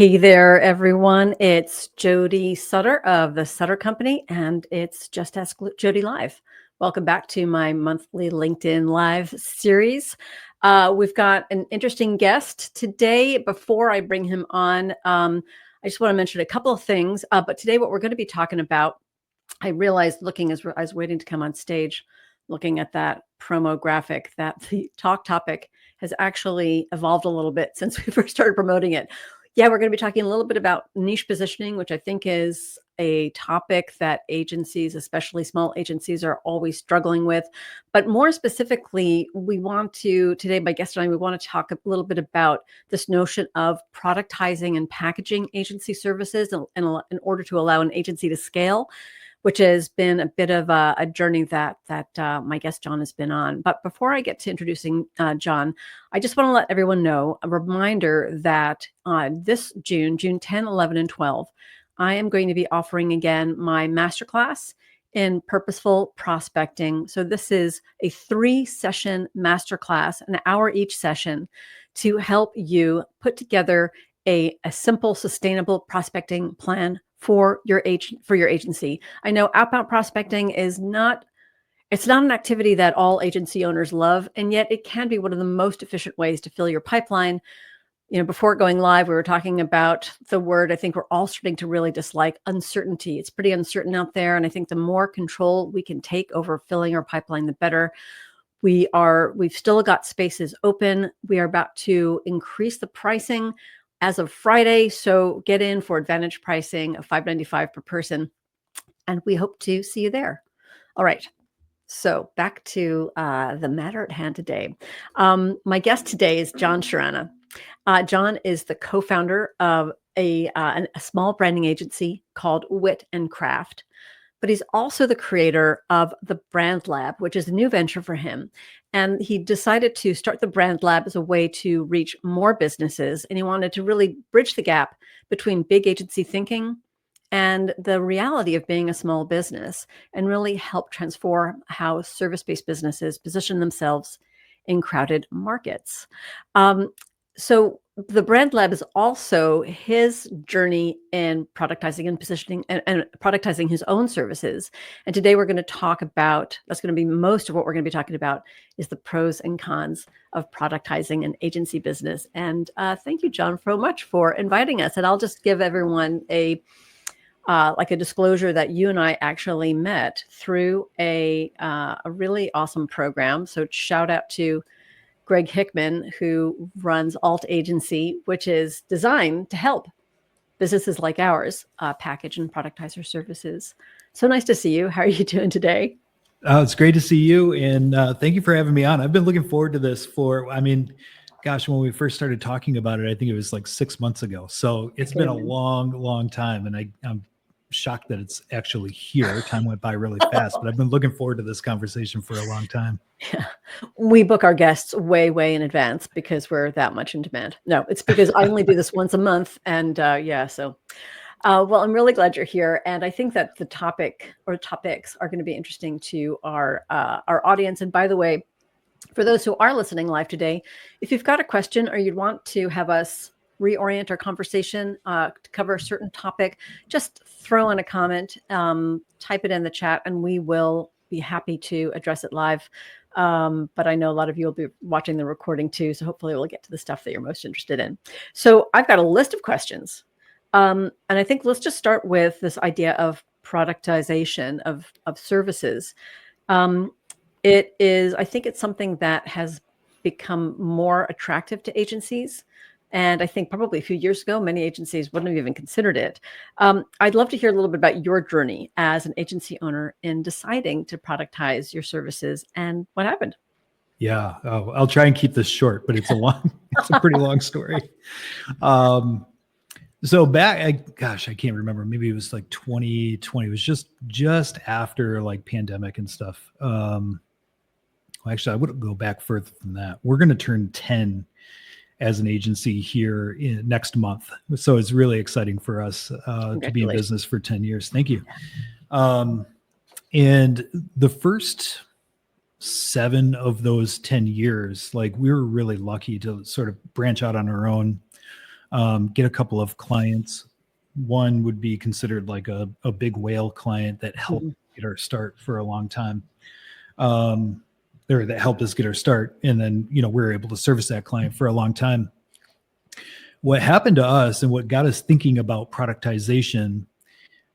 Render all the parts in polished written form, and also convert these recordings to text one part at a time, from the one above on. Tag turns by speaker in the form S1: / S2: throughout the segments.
S1: Hey there, everyone. It's Jody Sutter of the Sutter Company, and it's Just Ask Jody Live. Welcome back to my monthly LinkedIn Live series. We've got an interesting guest today. Before I bring him on, I just want to mention a couple of things. But today, what we're going to be talking about, I realized looking as I was waiting to come on stage, looking at that promo graphic, that the talk topic has actually evolved a little bit since we first started promoting it. Yeah, we're going to be talking a little bit about niche positioning, which I think is a topic that agencies, especially small agencies, are always struggling with. But more specifically, today, my guest and I, we want to talk a little bit about this notion of productizing and packaging agency services in order to allow an agency to scale, which has been a bit of a journey that my guest Jon has been on. But before I get to introducing Jon, I just want to let everyone know, a reminder that this June 10, 11, and 12, I am going to be offering again my masterclass in purposeful prospecting. So this is a 3-session masterclass, an hour each session, to help you put together a simple, sustainable prospecting plan for your agency. I know outbound prospecting it's not an activity that all agency owners love, and yet it can be one of the most efficient ways to fill your pipeline. You know, before going live, we were talking about the word I think we're all starting to really dislike: uncertainty. It's pretty uncertain out there, and I think the more control we can take over filling our pipeline, the better. We've still got spaces open. We are about to increase the pricing as of Friday. So get in for advantage pricing of $595 per person. And we hope to see you there. All right. So back to the matter at hand today. My guest today is Jon Czeranna. Jon is the co-founder of a small branding agency called Wit and Craft. But he's also the creator of the Brand Lab, which is a new venture for him. And he decided to start the Brand Lab as a way to reach more businesses. And he wanted to really bridge the gap between big agency thinking and the reality of being a small business, and really help transform how service-based businesses position themselves in crowded markets. So the Brand Lab is also his journey in productizing and positioning and productizing his own services. And today we're going to talk about, that's going to be most of what we're going to be talking about, is the pros and cons of productizing an agency business. And thank you, Jon, so much for inviting us. And I'll just give everyone a disclosure that you and I actually met through a really awesome program. So shout out to Greg Hickman, who runs Alt Agency, which is designed to help businesses like ours package and productize their services. So nice to see you. How are you doing today?
S2: It's great to see you. And thank you for having me on. I've been looking forward to this when we first started talking about it, I think it was like 6 months ago. So it's been a long time. And I'm shocked that it's actually here. Time went by really fast, but I've been looking forward to this conversation for a long time.
S1: Yeah. We book our guests way in advance because we're that much in demand. No, it's because I only do this once a month. And well, I'm really glad you're here. And I think that the topic or topics are going to be interesting to our audience. And by the way, for those who are listening live today, if you've got a question or you'd want to have us reorient our conversation to cover a certain topic, just throw in a comment, type it in the chat, and we will be happy to address it live. But I know a lot of you will be watching the recording too, so hopefully we'll get to the stuff that you're most interested in. So I've got a list of questions, and I think let's just start with this idea of productization of services. I think it's something that has become more attractive to agencies. And I think probably a few years ago, many agencies wouldn't have even considered it. I'd love to hear a little bit about your journey as an agency owner in deciding to productize your services and what happened.
S2: Yeah, I'll try and keep this short, but it's a pretty long story. So back, I can't remember. Maybe it was like 2020. It was just after like pandemic and stuff. Actually, I would go back further than that. We're going to turn 10 as an agency here next month. So it's really exciting for us to be in business for 10 years. Thank you. And the first 7 of those 10 years, like we were really lucky to sort of branch out on our own. get a couple of clients. One would be considered like a big whale client that helped get our start for a long time. Or that helped us get our start. And then, we were able to service that client for a long time. What happened to us and what got us thinking about productization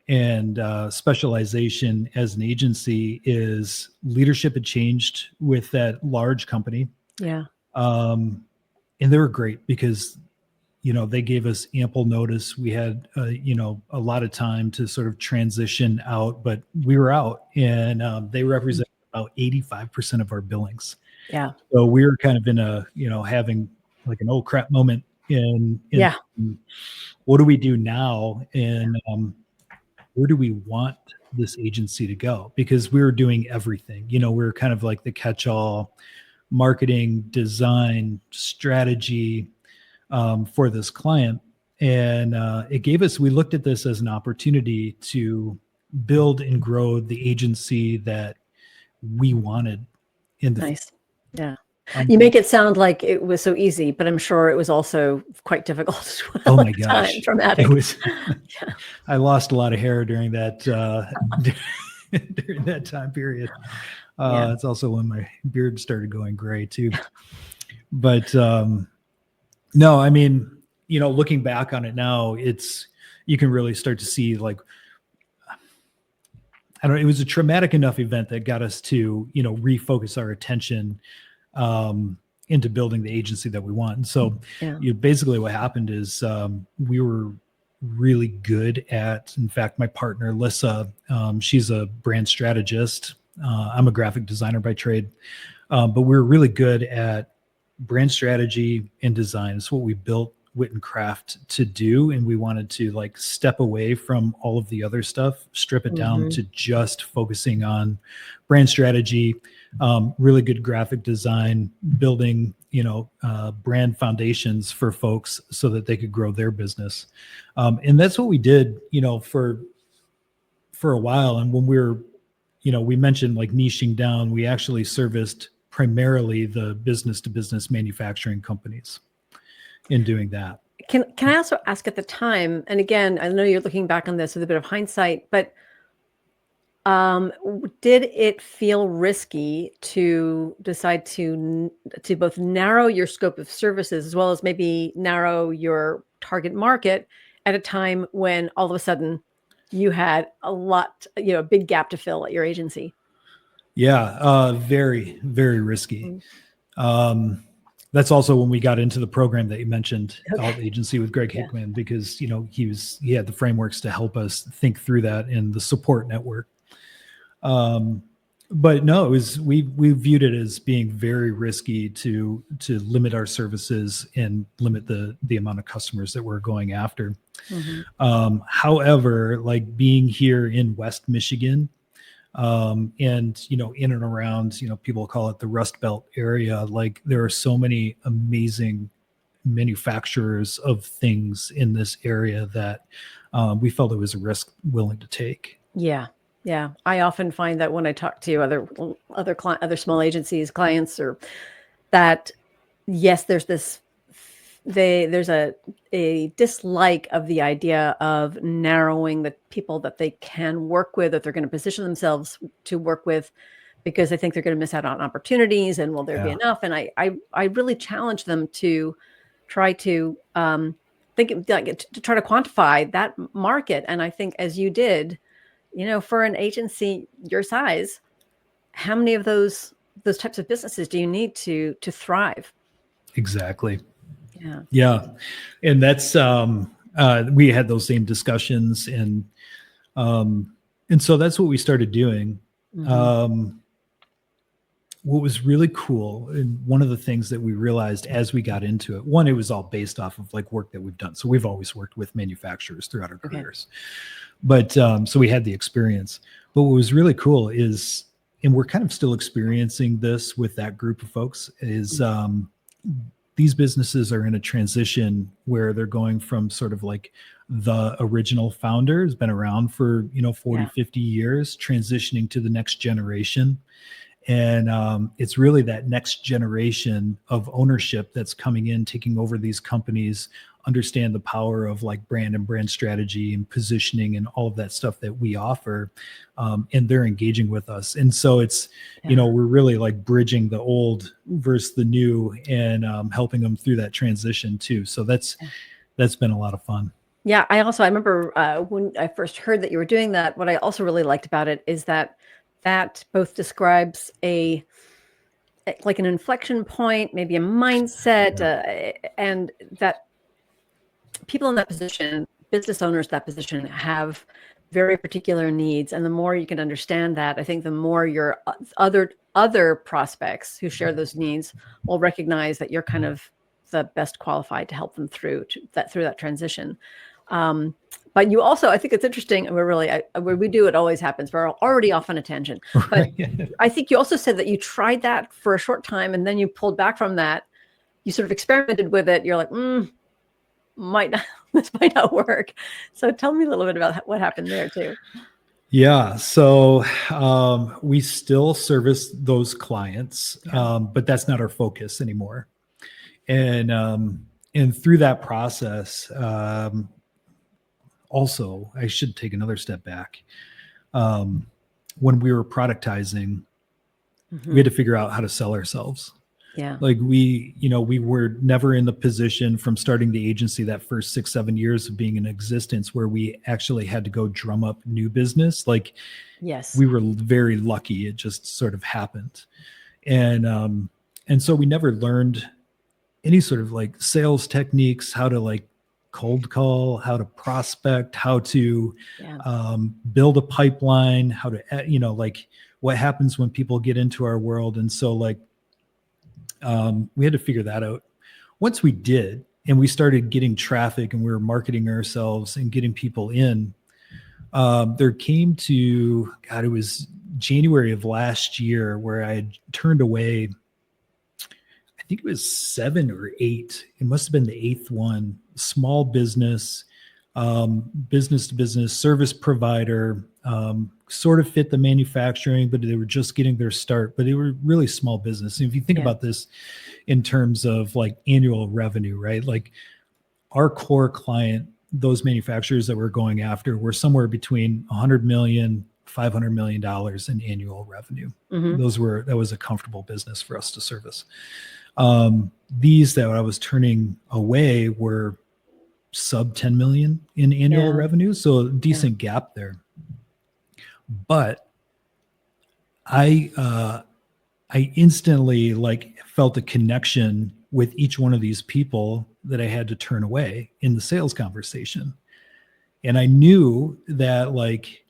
S2: and specialization as an agency is leadership had changed with that large company.
S1: Yeah.
S2: And they were great because, they gave us ample notice. We had, a lot of time to sort of transition out, but we were out, and they represent about 85% of our billings.
S1: Yeah.
S2: So we were kind of in a, having like an oh crap moment in what do we do now? And where do we want this agency to go? Because we were doing everything, we were kind of like the catch-all marketing, design, strategy, for this client. And we looked at this as an opportunity to build and grow the agency that we wanted in the
S1: Nice. Yeah. You make it sound like it was so easy, but I'm sure it was also quite difficult as well.
S2: Oh my gosh.
S1: Traumatic.
S2: It was, I lost a lot of hair during that, during that time period. It's also when my beard started going gray too. But, no, I mean, looking back on it now, you can really start to see like, it was a traumatic enough event that got us to, refocus our attention into building the agency that we want. And so basically what happened is we were really good at, in fact, my partner, Lissa, she's a brand strategist. I'm a graphic designer by trade, but we were really good at brand strategy and design. It's what we built Wit and Craft to do. And we wanted to like step away from all of the other stuff, strip it down to just focusing on brand strategy, really good graphic design, building, brand foundations for folks so that they could grow their business. And that's what we did, for a while. And when we were, we mentioned like niching down, we actually serviced primarily the business to business manufacturing companies in doing that.
S1: Can I also ask at the time, and again, I know you're looking back on this with a bit of hindsight, but did it feel risky to decide to both narrow your scope of services as well as maybe narrow your target market at a time when all of a sudden you had a big gap to fill at your agency?
S2: Yeah, very, very risky. That's also when we got into the program that you mentioned, Alt Agency with Greg Hickman, because he had the frameworks to help us think through that and the support network. But no, we viewed it as being very risky to limit our services and limit the amount of customers that we're going after. However, like being here in West Michigan, and in and around, people call it the Rust Belt area, like there are so many amazing manufacturers of things in this area that we felt it was a risk willing to take.
S1: Yeah. I often find that when I talk to other small agencies, clients, or that, yes, there's a dislike of the idea of narrowing the people that they can work with, that they're going to position themselves to work with, because they think they're going to miss out on opportunities, and will there be enough? And I really challenge them to try to think, to try to quantify that market. And I think, as you did, for an agency your size, how many of those types of businesses do you need to thrive?
S2: Exactly. Yeah. And that's, we had those same discussions, and so that's what we started doing. What was really cool, and one of the things that we realized as we got into it, one, it was all based off of like work that we've done. So we've always worked with manufacturers throughout our careers, but so we had the experience. But what was really cool is, and we're kind of still experiencing this with that group of folks, is these businesses are in a transition where they're going from sort of like the original founder has been around for 40, 50 years, transitioning to the next generation. And it's really that next generation of ownership that's coming in, taking over these companies, understand the power of like brand and brand strategy and positioning and all of that stuff that we offer. And they're engaging with us. And so it's, we're really like bridging the old versus the new and helping them through that transition too. So that's been a lot of fun.
S1: Yeah, I remember when I first heard that you were doing that, what I also really liked about it is that both describes like an inflection point, maybe a mindset, and that people in that position, business owners in that position, have very particular needs. And the more you can understand that, I think the more your other prospects who share those needs will recognize that you're kind of the best qualified to help them through that transition. But you also, I think it's interesting, and where we do, it always happens. We're already off on a tangent. But I think you also said that you tried that for a short time and then you pulled back from that. You sort of experimented with it. You're like, this might not work. So tell me a little bit about what happened there too.
S2: Yeah. So we still service those clients, but that's not our focus anymore. And through that process, also, I should take another step back. When we were productizing, we had to figure out how to sell ourselves.
S1: Yeah.
S2: Like we were never in the position from starting the agency that first 6-7 years of being in existence where we actually had to go drum up new business. Like,
S1: yes,
S2: we were very lucky. It just sort of happened. And so we never learned any sort of like sales techniques, how to like cold call, how to prospect, how to build a pipeline, how to, like what happens when people get into our world. And so like, we had to figure that out. Once we did, and we started getting traffic and we were marketing ourselves and getting people in, there came to, it was January of last year where I had turned away, I think it was 7 or 8. It must have been the 8th one. Small business, business to business service provider, sort of fit the manufacturing, but they were just getting their start, but they were really small business. And if you think about this in terms of like annual revenue, right? Like our core client, those manufacturers that we're going after were somewhere between 100 million, $500 million in annual revenue. That was a comfortable business for us to service. These that I was turning away were sub 10 million in annual revenue. So a decent gap there. But I instantly like felt a connection with each one of these people that I had to turn away in the sales conversation. And I knew that like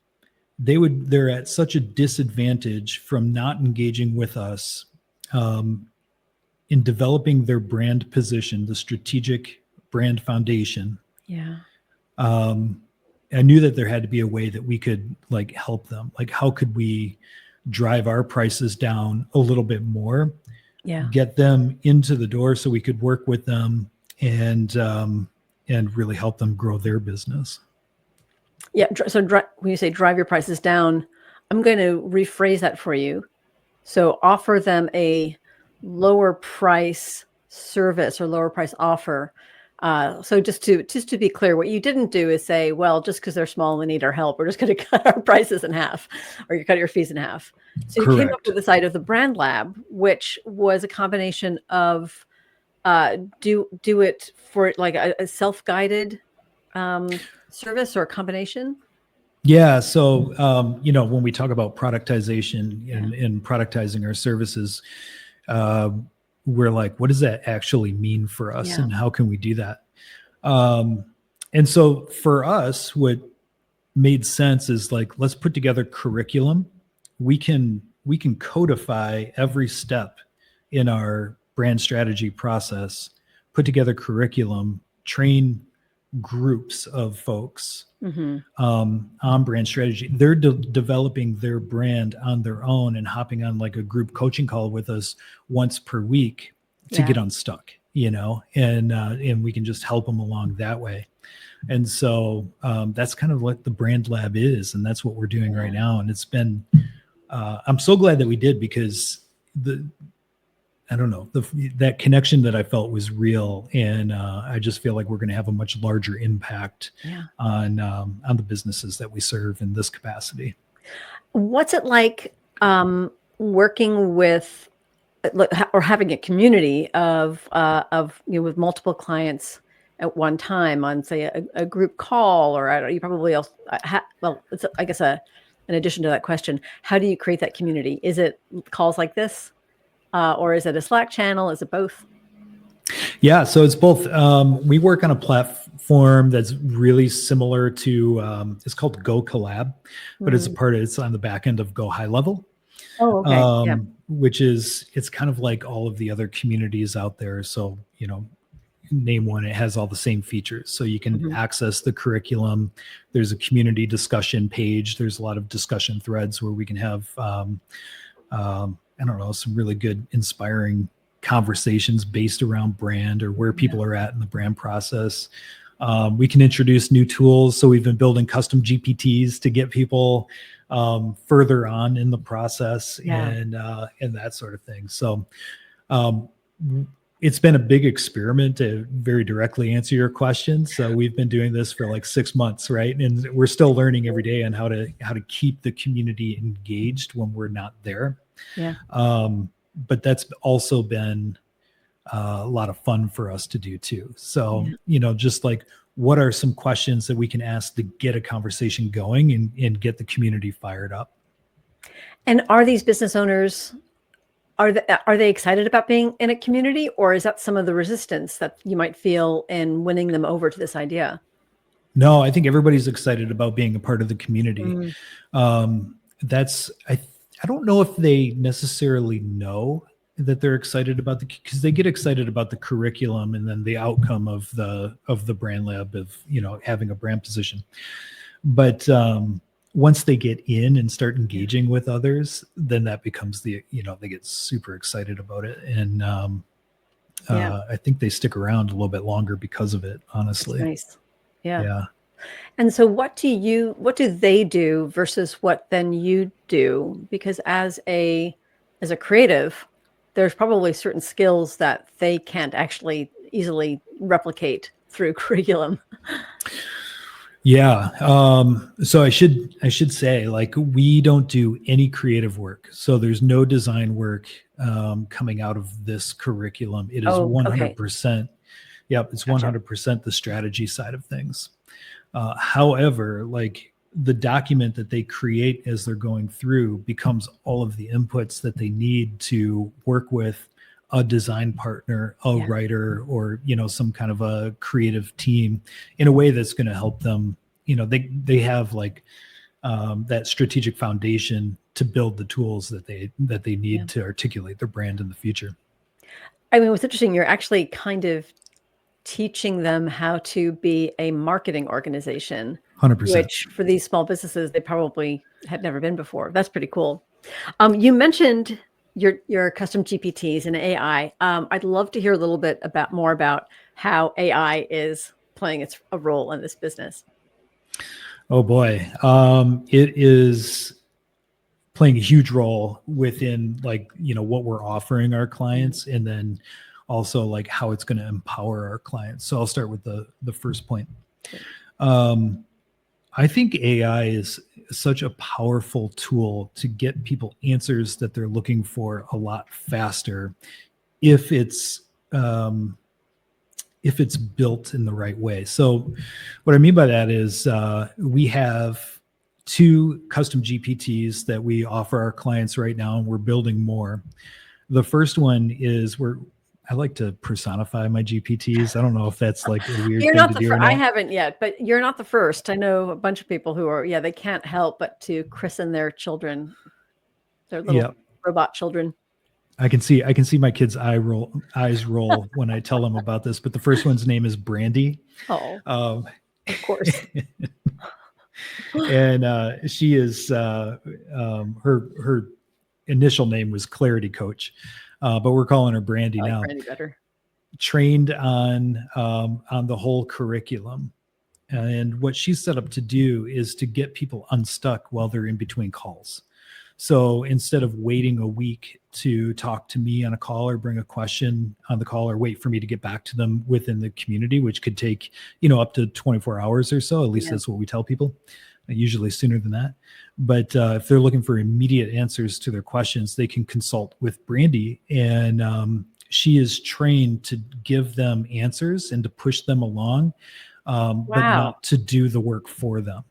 S2: they're at such a disadvantage from not engaging with us in developing their brand position, the strategic brand foundation.
S1: Yeah.
S2: I knew that there had to be a way that we could like help them. Like, how could we drive our prices down a little bit more? Get them into the door so we could work with them and really help them grow their business.
S1: Yeah. So when you say drive your prices down, I'm going to rephrase that for you. So offer them a lower price service or lower price offer. So just to be clear, what you didn't do is say, well, just because they're small and they need our help, we're just going to cut our prices in half, or you cut your fees in half. So you came up with this idea of the Brand Lab, which was a combination of do it for like a self-guided service or a combination.
S2: Yeah. So, when we talk about productization and productizing our services, we're like, what does that actually mean for us and how can we do that? And so for us, what made sense is like, let's put together curriculum. We can codify every step in our brand strategy process, put together curriculum, train groups of folks on brand strategy. They're developing their brand on their own and hopping on like a group coaching call with us once per week to get unstuck, and we can just help them along that way. And so that's kind of what the Brand Lab is, and that's what we're doing right now. And it's been I'm so glad that we did, because I don't know, that connection that I felt was real, and I just feel like we're going to have a much larger impact on the businesses that we serve in this capacity.
S1: What's it like working with or having a community of with multiple clients at one time on, say, a group call, or I don't, you probably also well, it's I guess in addition to that question, how do you create that community? Is it calls like this, or is it a Slack channel? Is it both?
S2: Yeah, so it's both. We work on a platform that's really similar to, it's called Go Collab, but it's on the back end of Go High Level.
S1: Oh, okay.
S2: Which it's kind of like all of the other communities out there. So, name one, it has all the same features. So you can access the curriculum. There's a community discussion page. There's a lot of discussion threads where we can have, I don't know, some really good, inspiring conversations based around brand or where people are at in the brand process. We can introduce new tools. So we've been building custom GPTs to get people further on in the process and that sort of thing. So it's been a big experiment to very directly answer your question. So we've been doing this for like 6 months, right? And we're still learning every day on how to keep the community engaged when we're not there.
S1: Yeah.
S2: But that's also been a lot of fun for us to do too. So, just like, what are some questions that we can ask to get a conversation going and get the community fired up?
S1: And are these business owners, are they excited about being in a community, or is that some of the resistance that you might feel in winning them over to this idea?
S2: No, I think everybody's excited about being a part of the community. I don't know if they necessarily know that they're excited about because they get excited about the curriculum and then the outcome of the brand lab of, having a brand position. But once they get in and start engaging with others, then that becomes they get super excited about it. And I think they stick around a little bit longer because of it, honestly.
S1: That's nice.
S2: Yeah.
S1: And so what do they do versus what then you do? Because as a creative, there's probably certain skills that they can't actually easily replicate through curriculum.
S2: Yeah. So I should say, like, we don't do any creative work. So there's no design work coming out of this curriculum. It is 100%. Yep. It's 100% the strategy side of things. However, like, the document that they create as they're going through becomes all of the inputs that they need to work with a design partner, a writer, or, some kind of a creative team in a way that's going to help them. They have like that strategic foundation to build the tools that they need to articulate their brand in the future.
S1: I mean, what's interesting, you're actually kind of teaching them how to be a marketing organization,
S2: 100%.
S1: which for these small businesses, they probably had never been before. That's pretty cool. You mentioned your custom GPTs and AI. I'd love to hear a little bit more about how AI is playing a role in this business.
S2: Oh boy. It is playing a huge role within, like, what we're offering our clients, and then also like how it's going to empower our clients. So I'll start with the first point. I think AI is such a powerful tool to get people answers that they're looking for a lot faster if it's built in the right way. So what I mean by that is we have 2 custom GPTs that we offer our clients right now, and we're building more. The first one is I like to personify my GPTs. I don't know if that's like a weird thing to do or not.
S1: I haven't yet, but you're not the first. I know a bunch of people who are, they can't help but to christen their children, their little robot children.
S2: I can see my kids' eyes roll when I tell them about this, but the first one's name is Brandy.
S1: Oh, of course.
S2: And she is, her initial name was Clarity Coach. But we're calling her Brandy now.
S1: Brandy better.
S2: Trained on the whole curriculum, and what she's set up to do is to get people unstuck while they're in between calls. So instead of waiting a week to talk to me on a call or bring a question on the call or wait for me to get back to them within the community, which could take, up to 24 hours or so, at least that's what we tell people, usually sooner than that. But if they're looking for immediate answers to their questions, they can consult with Brandy, and she is trained to give them answers and to push them along, but not to do the work for them.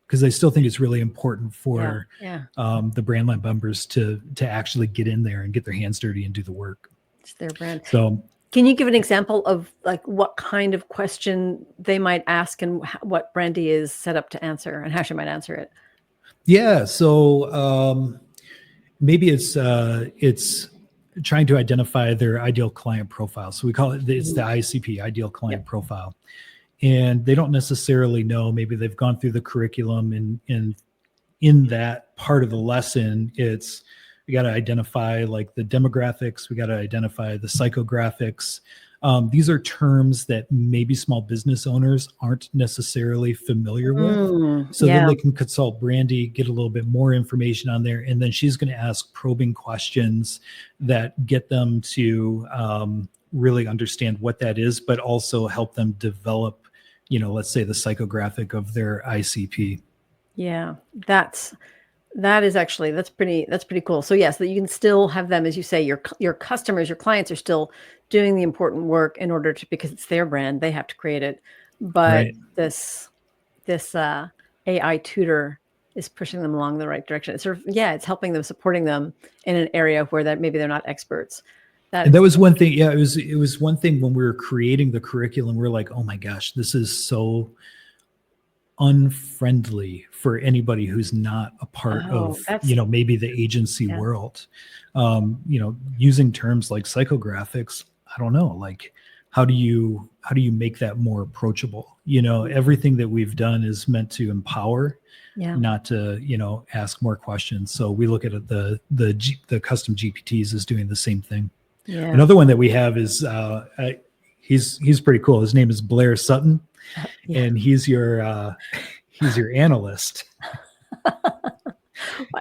S2: Because I still think it's really important for the Brandline members to actually get in there and get their hands dirty and do the work.
S1: It's their brand.
S2: So,
S1: can you give an example of like what kind of question they might ask and what Brandy is set up to answer and how she might answer it?
S2: Yeah. So maybe it's trying to identify their ideal client profile. So we call it's the ICP, ideal client profile. And they don't necessarily know, maybe they've gone through the curriculum, and in that part of the lesson, we got to identify like the demographics, we got to identify the psychographics. These are terms that maybe small business owners aren't necessarily familiar with. So then they can consult Brandy, get a little bit more information on there, and then she's going to ask probing questions that get them to really understand what that is, but also help them develop, let's say the psychographic of their ICP.
S1: Yeah, that's pretty cool. So yes, that you can still have them, as you say, your customers, your clients are still doing the important work in order to, because it's their brand, they have to create it. But this AI tutor is pushing them along the right direction. It's it's helping them, supporting them in an area where that maybe they're not experts.
S2: And that was one thing. Yeah, it was one thing when we were creating the curriculum. We're like, oh my gosh, this is so unfriendly for anybody who's not a part of, maybe the agency world. Using terms like psychographics, I don't know, like how do you make that more approachable? Everything that we've done is meant to empower, not to, ask more questions. So we look at it, the custom GPTs is doing the same thing. Yeah. Another one that we have is he's pretty cool. His name is Blair Sutton, and he's your analyst.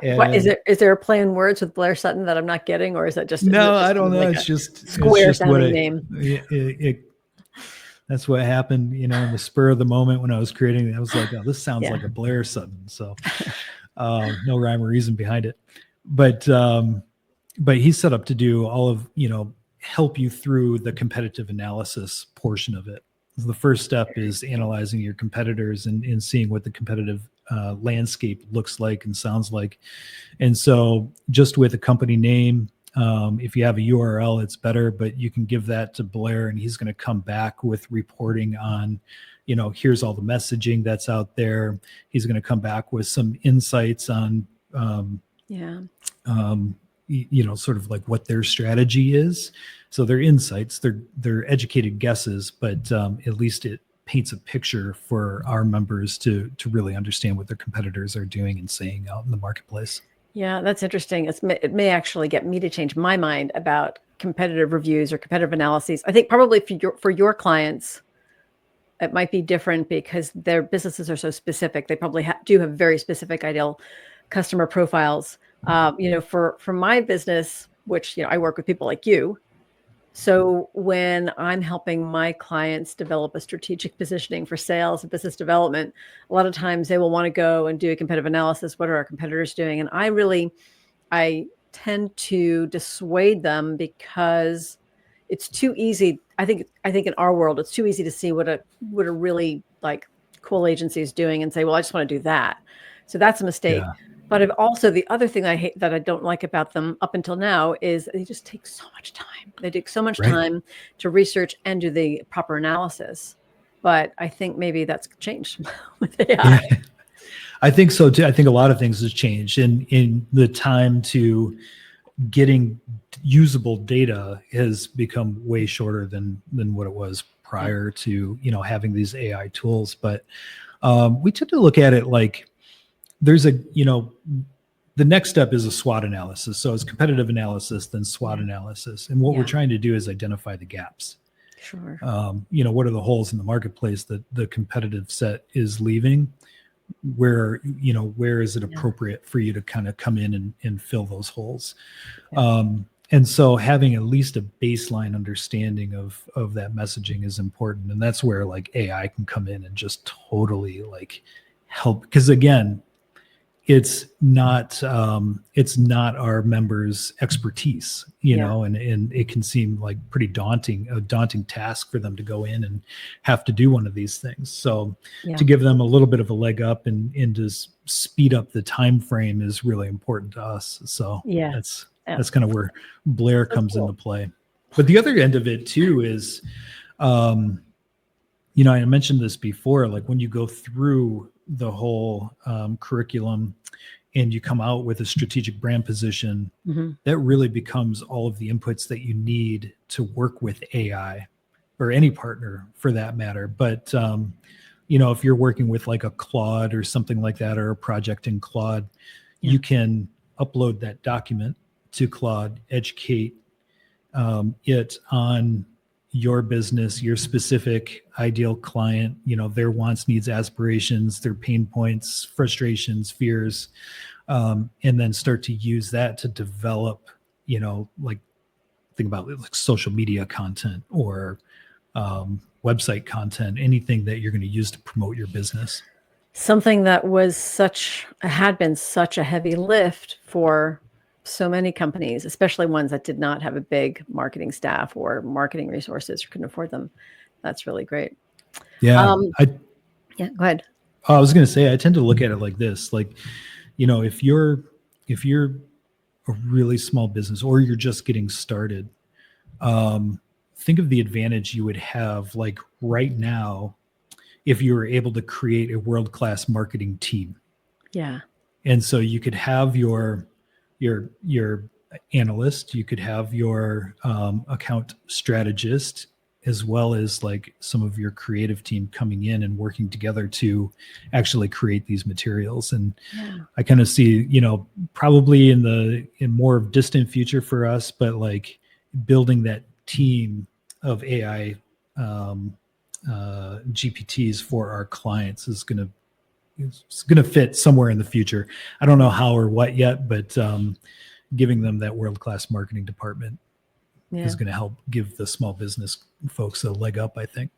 S1: What is there a play on words with Blair Sutton that I'm not getting, or is that just
S2: I don't know. Like it's just
S1: square sounding name.
S2: That's what happened, in the spur of the moment when I was creating it. I was like, oh, this sounds like a Blair Sutton. So no rhyme or reason behind it. But he's set up to do all of, help you through the competitive analysis portion of it. So the first step is analyzing your competitors and seeing what the competitive landscape looks like and sounds like. And so just with a company name, if you have a URL, it's better, but you can give that to Blair and he's going to come back with reporting on, here's all the messaging that's out there. He's going to come back with some insights on, sort of like what their strategy is. So they're insights, they're educated guesses, but at least it paints a picture for our members to really understand what their competitors are doing and saying out in the marketplace.
S1: Yeah, that's interesting. It may actually get me to change my mind about competitive reviews or competitive analyses. I think probably for your clients, it might be different because their businesses are so specific. They probably do have very specific ideal customer profiles. For my business, which, I work with people like you. So when I'm helping my clients develop a strategic positioning for sales and business development, a lot of times they will want to go and do a competitive analysis. What are our competitors doing? And I tend to dissuade them because it's too easy. I think in our world, it's too easy to see what a really like cool agency is doing and say, well, I just want to do that. So that's a mistake. Yeah. But also the other thing I hate that I don't like about them up until now is they just take so much time. They take so much time to research and do the proper analysis. But I think maybe that's changed with AI.
S2: Yeah. I think so too. I think a lot of things has changed in the time to getting usable data has become way shorter than what it was prior to, having these AI tools. But we tend to look at it like, there's the next step is a SWOT analysis. So it's competitive analysis, then SWOT analysis. And what we're trying to do is identify the gaps.
S1: Sure.
S2: What are the holes in the marketplace that the competitive set is leaving? where is it appropriate for you to kind of come in and fill those holes. And so having at least a baseline understanding of that messaging is important. And that's where like AI can come in and just totally like help. Because again, it's not our members' expertise, and it can seem like a daunting task for them to go in and have to do one of these things. So to give them a little bit of a leg up and to speed up the time frame is really important to us. So that's kind of where Blair comes into play. But the other end of it too is, I mentioned this before, like when you go through the whole curriculum and you come out with a strategic brand position, that really becomes all of the inputs that you need to work with AI or any partner for that matter. But, if you're working with like a Claude or something like that, or a project in Claude, you can upload that document to Claude, educate it on your business, your specific ideal client, their wants, needs, aspirations, their pain points, frustrations, fears, and then start to use that to develop, like think about like social media content or website content, anything that you're going to use to promote your business.
S1: Something that had been such a heavy lift for so many companies, especially ones that did not have a big marketing staff or marketing resources or couldn't afford them. That's really great.
S2: Yeah.
S1: Go ahead.
S2: I was going to say, I tend to look at it like this, like, if you're a really small business or you're just getting started, think of the advantage you would have like right now if you were able to create a world-class marketing team.
S1: Yeah.
S2: And so you could have your analyst, you could have your account strategist, as well as like some of your creative team coming in and working together to actually create these materials. And I kind of see, probably in more of distant future for us, but like building that team of AI GPTs for our clients is going to fit somewhere in the future. I don't know how or what yet, but giving them that world-class marketing department is going to help give the small business folks a leg up, I think.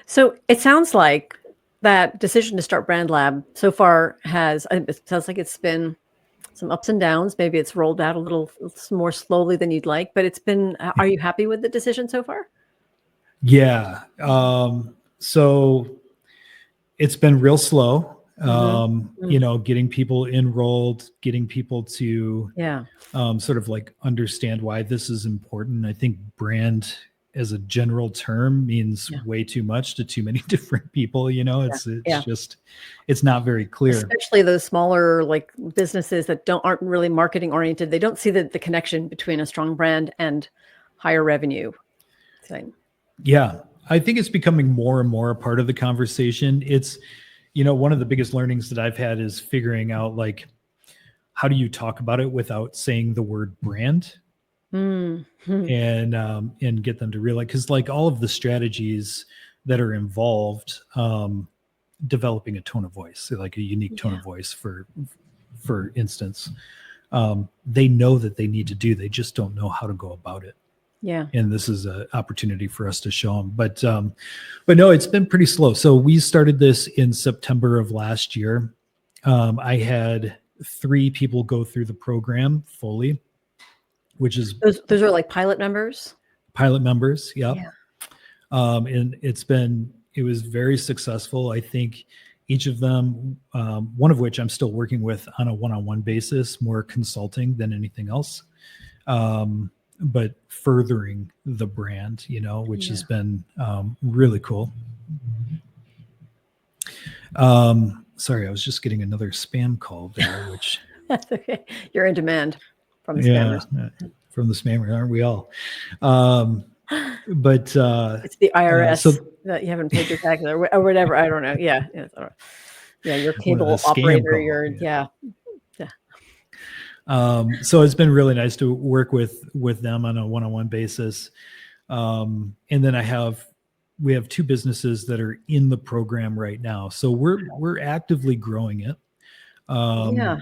S1: So it sounds like that decision to start Brand Lab so far it sounds like it's been some ups and downs. Maybe it's rolled out a little more slowly than you'd like, but are you happy with the decision so far?
S2: Yeah. So it's been real slow. Getting people enrolled, getting people to sort of like understand why this is important. I think brand as a general term means way too much to too many different people. It's not very clear.
S1: Especially those smaller like businesses that aren't really marketing oriented. They don't see the connection between a strong brand and higher revenue thing.
S2: Yeah, I think it's becoming more and more a part of the conversation. It's, one of the biggest learnings that I've had is figuring out like, how do you talk about it without saying the word brand? And get them to realize, because like all of the strategies that are involved, developing a tone of voice, like a unique tone of voice, for instance, they know that they need to do, they just don't know how to go about it.
S1: Yeah.
S2: And this is an opportunity for us to show them. But no, it's been pretty slow. So we started this in September of last year. I had 3 people go through the program fully, which is
S1: those are like pilot members.
S2: Pilot members, yep. Yeah. And it was very successful. I think each of them, one of which I'm still working with on a one-on-one basis, more consulting than anything else. But furthering the brand, which has been really cool. Sorry, I was just getting another spam call there, which
S1: that's okay. You're in demand from the spammers.
S2: From the spammers, aren't we all? But
S1: it's the IRS that you haven't paid your taxes or whatever. I don't know. Yeah, your cable operator.
S2: So it's been really nice to work with them on a one-on-one basis. And then I have we have two businesses that are in the program right now. So we're actively growing it.
S1: Yeah.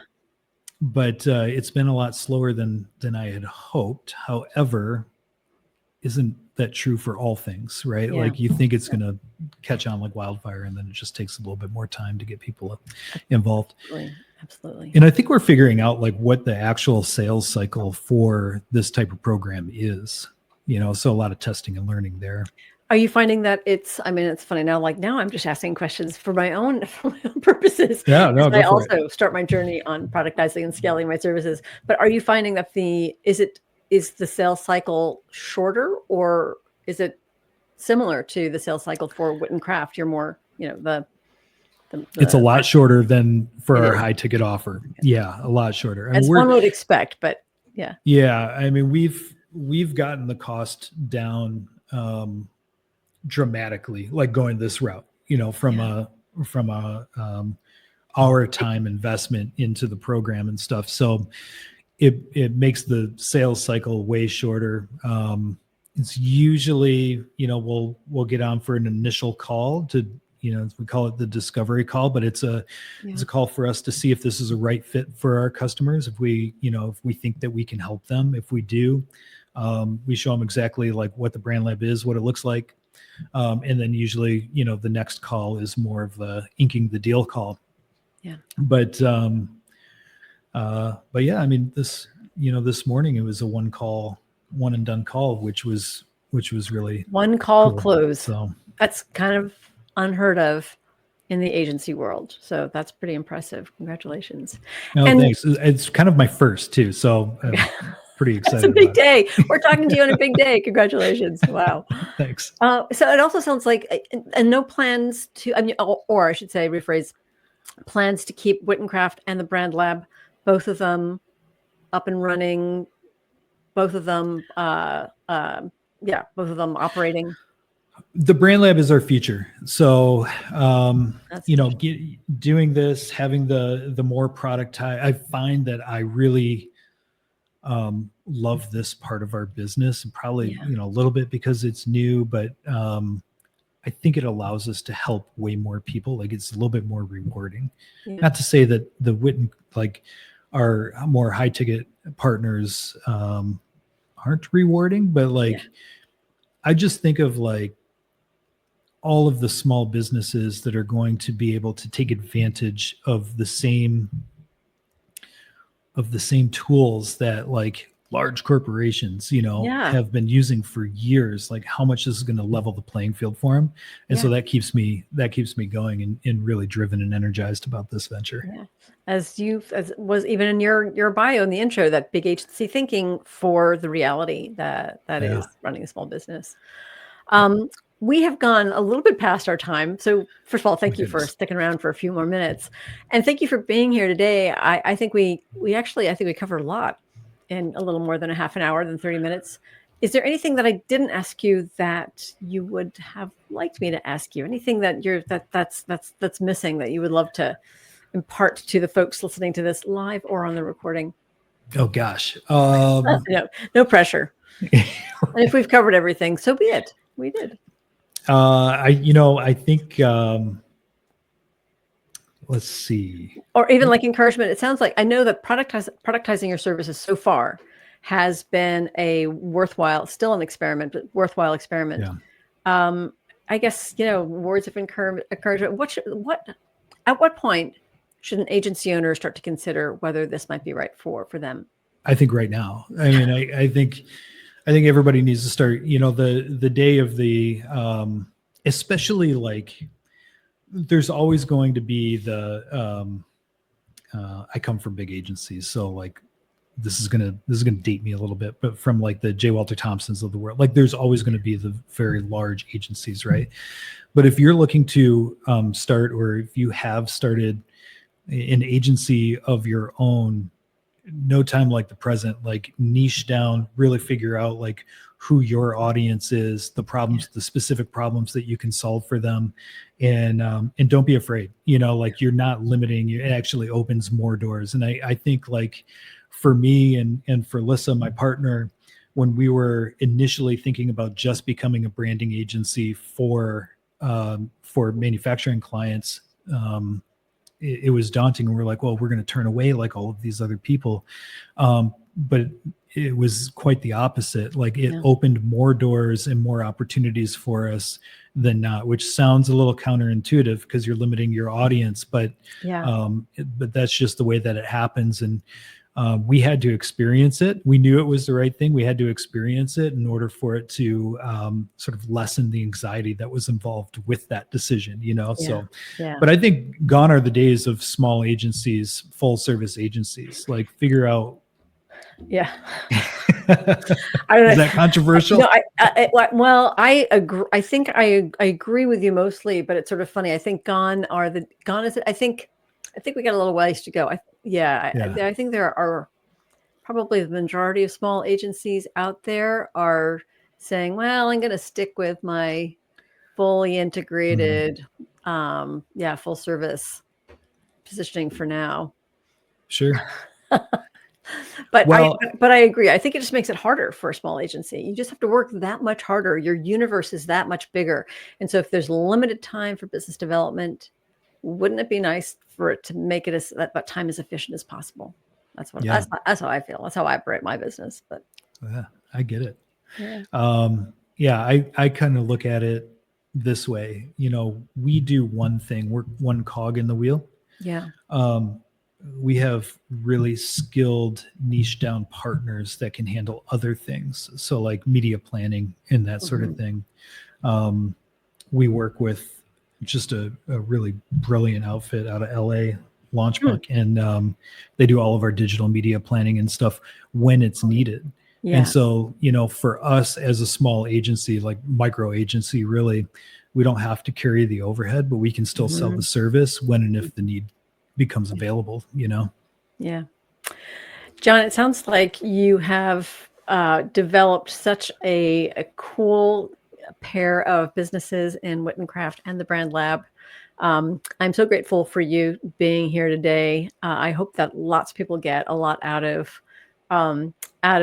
S2: But it's been a lot slower than I had hoped. However, isn't that true for all things, right?
S1: Yeah.
S2: Like you think it's going to catch on like wildfire, and then it just takes a little bit more time to get people involved.
S1: Absolutely.
S2: And I think we're figuring out like what the actual sales cycle for this type of program is, so a lot of testing and learning there.
S1: Are you finding that it's funny now, like now I'm just asking questions for my own purposes.
S2: Yeah, no,
S1: I
S2: go for it.
S1: also start my journey on productizing and scaling my services. But are you finding that is the sales cycle shorter, or is it similar to the sales cycle for Wit and Craft? You're more,
S2: It's a lot shorter than for our
S1: is.
S2: high ticket offer. Yeah, a lot shorter.
S1: As one would expect, but yeah.
S2: Yeah, I mean we've gotten the cost down dramatically, like going this route, from our time investment into the program and stuff. So it makes the sales cycle way shorter. It's usually, we'll get on for an initial call to, we call it the discovery call, but it's a call for us to see if this is a right fit for our customers. If we think that we can help them. If we do, we show them exactly like what the Brand Lab is, what it looks like. And then usually, the next call is more of the inking the deal call.
S1: Yeah.
S2: But yeah, I mean, this morning it was a one and done call, which was really
S1: one call
S2: cool.
S1: close.
S2: So
S1: that's kind of unheard of in the agency world. So that's pretty impressive. Congratulations.
S2: Thanks. It's kind of my first too. So I'm pretty excited.
S1: It's a big day. We're talking to you on a big day. Congratulations. Wow.
S2: Thanks.
S1: So it also sounds like, and no plans to, or I should say, rephrase, plans to keep Wit and Craft and the Brand Lab, both of them up and running, both of them operating.
S2: The Brand Lab is our future. So, doing this, having the more product, I find that I really love this part of our business, and probably, a little bit because it's new, but I think it allows us to help way more people. Like it's a little bit more rewarding. Yeah. Not to say that the Wit and like our more high ticket partners aren't rewarding, but I just think of like all of the small businesses that are going to be able to take advantage of the same tools that like large corporations, have been using for years. Like how much this is going to level the playing field for them. And so that keeps me going and really driven and energized about this venture.
S1: Yeah. As was even in your bio in the intro, that big agency thinking for the reality that is running a small business. We have gone a little bit past our time. So first of all, thank you for sticking around for a few more minutes, and thank you for being here today. I think we covered a lot in a little more than a half an hour, than 30 minutes. Is there anything that I didn't ask you that you would have liked me to ask you? Anything that that's missing that you would love to impart to the folks listening to this live or on the recording?
S2: Oh gosh.
S1: No pressure. And if we've covered everything, so be it. We did.
S2: I think, let's see.
S1: Or even like encouragement. It sounds like, I know that productizing your services so far has been a still an experiment, but worthwhile experiment. Yeah. I guess, words of encouragement. At what point should an agency owner start to consider whether this might be right for them?
S2: I think right now. I mean, I think everybody needs to start, the day of the, especially like there's always going to be I come from big agencies. So like, this is going to date me a little bit, but from like the J. Walter Thompsons of the world, like there's always going to be the very large agencies. Right. But if you're looking to start, or if you have started an agency of your own, no time like the present, like niche down, really figure out like who your audience is, the problems, the specific problems that you can solve for them. And don't be afraid, like you're not limiting, it actually opens more doors. And I think like for me and for Lissa, my partner, when we were initially thinking about just becoming a branding agency for manufacturing clients, it was daunting. And we're like, well, we're going to turn away like all of these other people. But it was quite the opposite. Like it opened more doors and more opportunities for us than not, which sounds a little counterintuitive because you're limiting your audience, but that's just the way that it happens. And we had to experience it. We knew it was the right thing. We had to experience it in order for it to sort of lessen the anxiety that was involved with that decision, you know? But I think gone are the days of small agencies, full service agencies. Like figure out.
S1: Yeah.
S2: I don't know. Is that controversial?
S1: No, I agree. I think I agree with you mostly, but it's sort of funny. I think gone is it? I think we got a little ways to go. I think there are probably the majority of small agencies out there are saying, well, I'm going to stick with my fully integrated, full service positioning for now.
S2: Sure.
S1: But I agree. I think it just makes it harder for a small agency. You just have to work that much harder. Your universe is that much bigger. And so if there's limited time for business development, wouldn't it be nice for it to make it that time as efficient as possible? That's how I feel. That's how I operate my business. But
S2: I get it.
S1: Yeah.
S2: I kind of look at it this way. You know, we do one thing. We're one cog in the wheel.
S1: Yeah.
S2: We have really skilled niche down partners that can handle other things. So like media planning and that sort of thing. We work with just a really brilliant outfit out of LA, Launchbook, and they do all of our digital media planning and stuff when it's needed. Yeah. And so, you know, for us as a small agency, like micro agency, really, we don't have to carry the overhead, but we can still sell the service when and if the need becomes available, you know?
S1: Yeah. Jon, it sounds like you have developed such a cool pair of businesses in Wit and Craft and the Brand Lab. I'm so grateful for you being here today. I hope that lots of people get a lot out of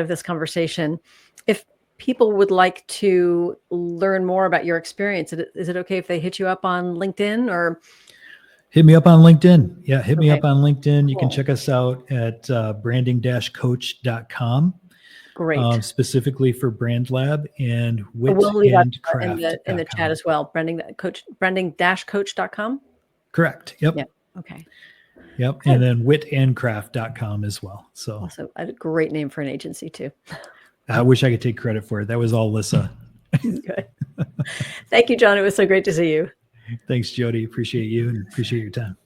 S1: this conversation. If people would like to learn more about your experience, is it okay if they hit you up on LinkedIn or?
S2: Hit me up on LinkedIn. Yeah, hit me up on LinkedIn. You can check us out at branding-coach.com.
S1: Great.
S2: Specifically for Brand Lab and Wit and Craft.
S1: In the chat as well. Branding-coach.com.
S2: Correct. Yep.
S1: Yeah. Okay.
S2: Yep. Good. And then witandcraft.com as well. So
S1: also a great name for an agency too.
S2: I wish I could take credit for it. That was all Lissa.
S1: Good. Thank you, Jon. It was so great to see you.
S2: Thanks, Jody. Appreciate you and appreciate your time.